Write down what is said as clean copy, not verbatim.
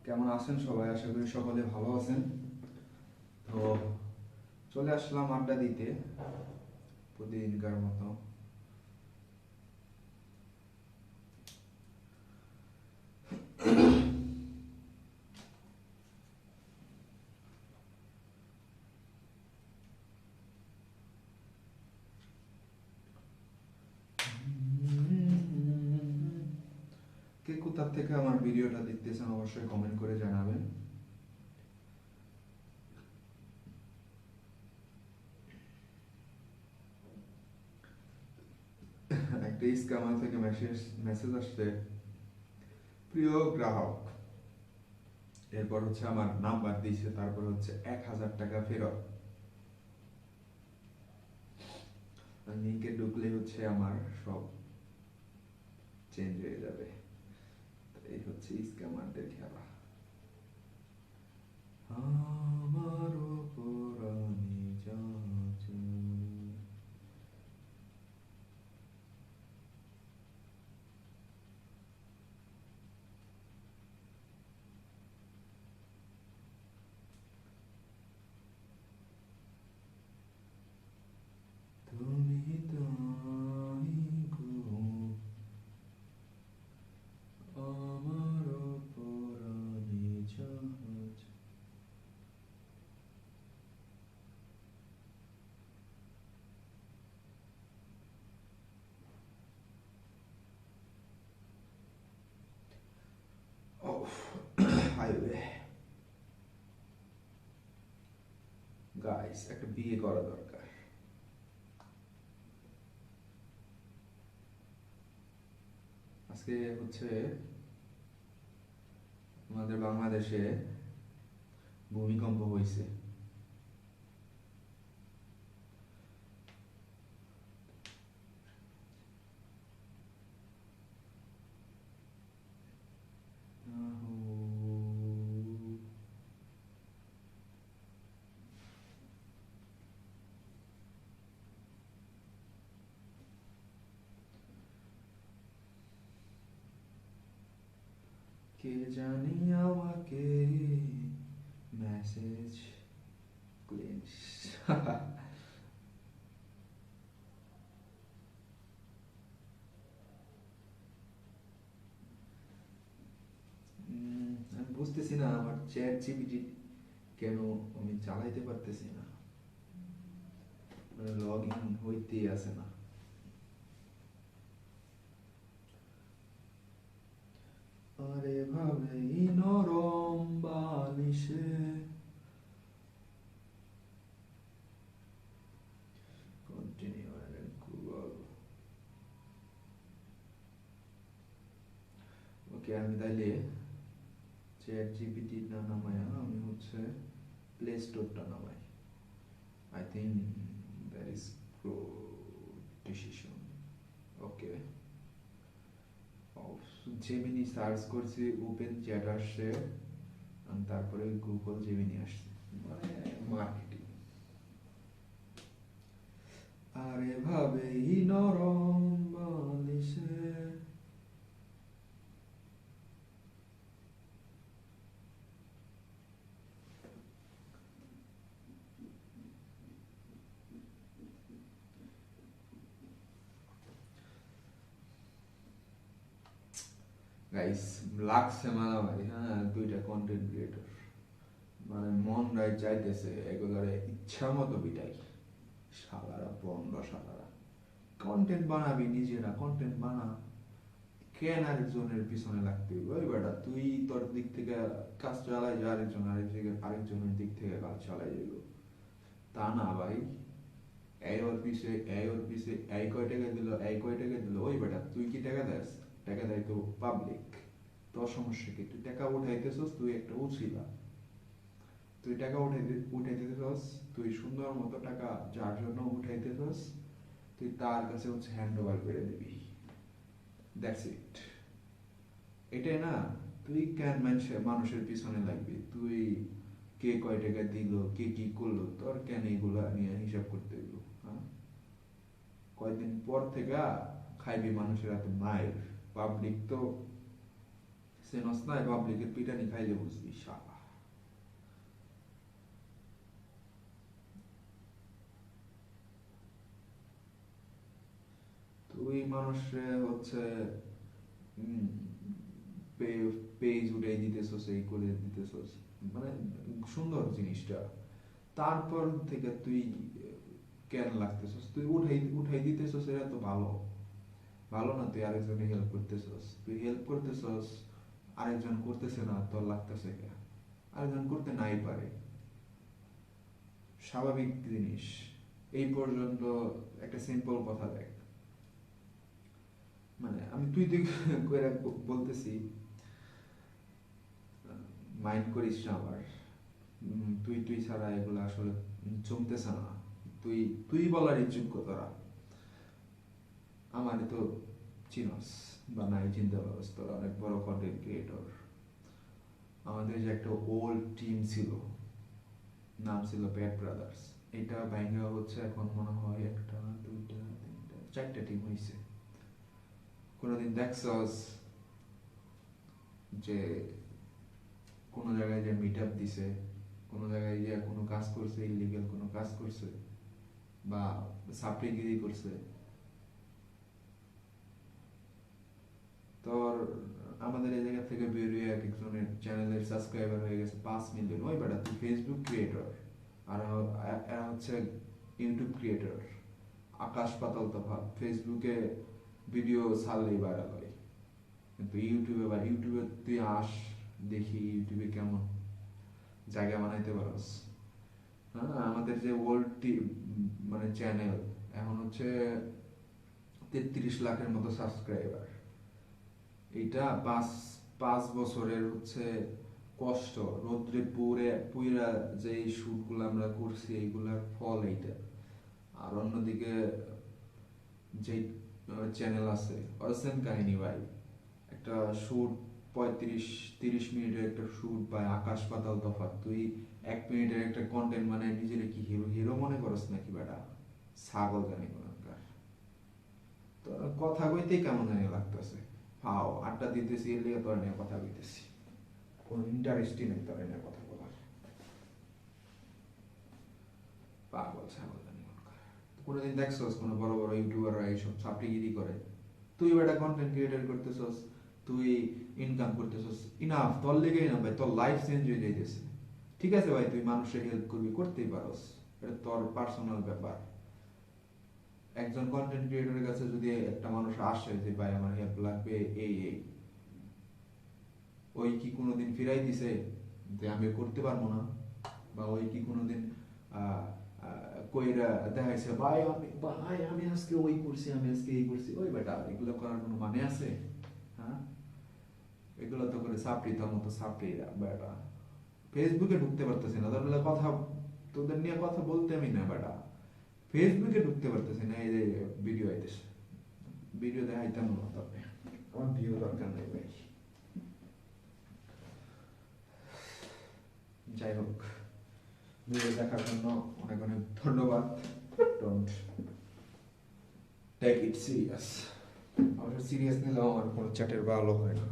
কেমন আছেন সবাই? আশা করি সকলে ভালো আছেন। তো চলে আসলাম আড্ডা দিতে প্রতিদিনকার মতো। কে কোথা থেকে আমার ভিডিওটা দেখতেছেন অবশ্যই কমেন্ট করে জানাবেন। একটা স্ক্যামার থেকে মেসেজ মেসেজ আসছে, প্রিয় গ্রাহক, এরপর হচ্ছে আমার নাম্বার দিয়েছে, তারপর হচ্ছে 1,000 টাকা ফেরত। লিঙ্কে ঢুকলে হচ্ছে আমার সব চেঞ্জ হয়ে যাবে। এই হচ্ছে স্ক্যামারদের খেলা। আমার উপর আমি যাচ্ছি। তুমি তাই গো, আমার উপর আমি যাচ্ছি। হাইওয়ে গাইস, একটা বিয়ে করা দরকার। আজকে হচ্ছে আমাদের বাংলাদেশে ভূমিকম্প হয়েছে। কে জানি আমাকে মেসেজ ক্লিনস। আমি বুঝতেছি না আমার চ্যাট জিপিটি কেন আমি চালাইতে পারতেছি না, মানে লগ ইন হইতেই আছে না। আরে ভাবেই নরম বালিশে কন্টিনিউ গুগল। ওকে, আমি তাইলে চ্যাট জিপিটি না নামায়া আমি হচ্ছে প্লে স্টোরটা নামাই। I think that is good decision. Okay, Gemini search করছি, ওপেন চ্যাট আসছে, আর তারপরে গুগল জেমিনি আসছে, মানে মার্কেটিং। আরে ভাবেই নরম বালিশে। গাইস, লাগছে মারামারি, হ্যাঁ, দুইটা কন্টেন্ট ক্রিয়েটর, মানে মন রায় চাইতেছে এগুলারে ইচ্ছা মতো বিটাই। শালারা বন্ধ, শালারা কন্টেন্ট বানাবি, নিজেরা কন্টেন্ট বানা, কেন আরেকজনের পিছনে লাগতে হবে? ওই বেটা, তুই তোর দিক থেকে কাজ চালাই যা, আরেকজনের দিক থেকে কাজ চালাই যাইব, তা না ভাই। এই ওর পিছে, এই ওর পিছে, এই কয় টাকা দিল, এই কয় টাকা দিল। ওই বেটা, তুই কি টাকা দেস? টাকা দেয় তো পাবলিক। তোর সমস্যা কি? তুই টাকা উঠাইতেছস, তুই একটা উছিলা, তুই টাকা উঠাইতেছস, তুই সুন্দর মতো টাকা যার জন্য উঠাইতেছস, তুই তার কাছে হচ্ছে হ্যান্ড ওভার করে দিবি। That's it. এটাই না? তুই কেন মানুষের পিছনে লাগবি? তুই কে কয় টাকা দিল, কে কি করলো, তোর কেন এগুলা নিয়ে হিসাব করতে হইব? হ্যাঁ, কয়দিন পর থেকে খাইবি মানুষের হাতে মায়ের। পাবলিক তো সেনস না পাবলিকের পিটানি খাইলে বুঝবি শালা। তুই মানুষে হচ্ছে পেজ উঠাই দিতেছস, এই করে দিতেছস, মানে সুন্দর জিনিসটা, তারপর থেকে তুই কেন লাগতেছস, তুই উঠাই উঠাই দিতেছস, এটা তো ভালো ভালো না? তুই আরেকজনে হেল্প করতেছস, তুই হেল্প করতেছস, আরেকজন করতেছে না, তোর লাগতেছে কে? আরেকজন করতে নাই পারে, স্বাভাবিক জিনিস। এই পর্যন্ত একটা সিম্পল কথা দেখ, মানে আমি তুই তুই করে বলতেছি, মাইন্ড করিস না আবার। তুই তুই ছাড়া এগুলো আসলে জমতেছে না। তুই তুই বলারই যোগ্য তোরা, আমার তো চিনস বা নাই চিনতে পারস, তোরা অনেক বড় কন্টেন্ট ক্রিয়েটর। আমাদের যে একটা ওল্ড টিম ছিল, নাম ছিল ব্যাড ব্রাদার্স, এটা ভাঙ্গা হচ্ছে এখন মনে হয় একটা দুইটা তিনটা চারটা টিম হয়েছে। কোনোদিন দেখছস যে কোনো জায়গায় যে মিট আপ দিছে, কোনো জায়গায় যে কোনো কাজ করছে, ইলিগাল কোনো কাজ করছে বা সাপ্লিগিরি করছে? তোর আমাদের এই জায়গা থেকে বেরিয়ে এক একজনের চ্যানেলের সাবস্ক্রাইবার হয়ে গেছে 5 মিলিয়ন। ওই বেটা তুই ফেসবুক ক্রিয়েটর, আর এরা হচ্ছে ইউটিউব ক্রিয়েটর। আকাশ পাতাল তফাৎ। ফেসবুকে ভিডিও ছাড়লেই ভাইরাল হয়, কিন্তু ইউটিউবে বা ইউটিউবে তুই আস দেখি ইউটিউবে কেমন জায়গা বানাইতে পারস। হ্যাঁ, আমাদের যে ওয়ার্ল্ড মানে চ্যানেল এখন হচ্ছে 33 লাখের মতো সাবস্ক্রাইবার। এইটা 5 বছরের হচ্ছে কষ্ট, রোদ্রে পুরে পুইরা যে শুট গুলো আমরা করছি এইগুলার ফল এইটা। আর অন্যদিকে যে চ্যানেল আছে ওর সেম কাহিনী ভাই, একটা শুট 35-30 মিনিটের একটা শুট ভাই, আকাশ পাতাল তফাৎ। তুই 1 মিনিটের একটা কন্টেন্ট মানে নিজের কি হিরো হিরো মনে করস নাকি বেটা? ছাগল জানি কোনকার। তো কথা কইতেই কেমন জানি লাগতেছে, ফাও আড্ডা দিতেছি এর লিগে তোর নিয়ে কথা কইতেছি, কোনো ইন্টারেস্টই নেই তোর নিয়ে কথা বলার। পাগল ছাগল জানি কোনকার। কোনোদিন দেখছস কোনো বড় বড় ইউটিউবাররা এইসব চাপড়িগিরি করে? তুই একটা কন্টেন্ট ক্রিয়েটর করতেছস, তুই ইনকাম করতেছস, ইনাফ, তোর লেগেই না ভাই, তোর লাইফ চেঞ্জ হয়ে যাইতেছে। ঠিক আছে ভাই, তুই মানুষের হেল্প করবি, করতেই পারস, এটা তোর পার্সোনাল ব্যাপার। একজন কন্টেন্ট ক্রিয়েটরের কাছে যদি একটা মানুষ আসে যে ভাই আমার হেল্প লাগবে এই এই, ওই কি কোনোদিন ফিরাই দিছে যে আমি করতে পারবো না? বা ওই কি কোনোদিন কইরা দেখাইছে ভাই আমি আজকে ওই করছি, আমি আজকে এই করছি? ওই বেটা, এগুলো করার কোনো মানে আছে? হ্যাঁ, এগুলো তো করে সাপড়ি, তোর মতো সাপড়ি বেটা। ফেসবুকে ঢুকতে পারতেছি না, তাহলে কথা তোদের নিয়ে কথা বলতে আমি না বেটা। ফেসবুকে ঢুকতে পারতেছি না, এই যে ভিডিও আইতেছে, ভিডিও দেখাইতাম না, তবে আমার ভিউ দরকার নেই ভাই। যাই হোক, ভিডিও দেখার জন্য অনেক অনেক ধন্যবাদ। Don't take it serious. আমার সিরিয়াস নিলেও আমার কোনো চ্যাটের ভালো হয় না।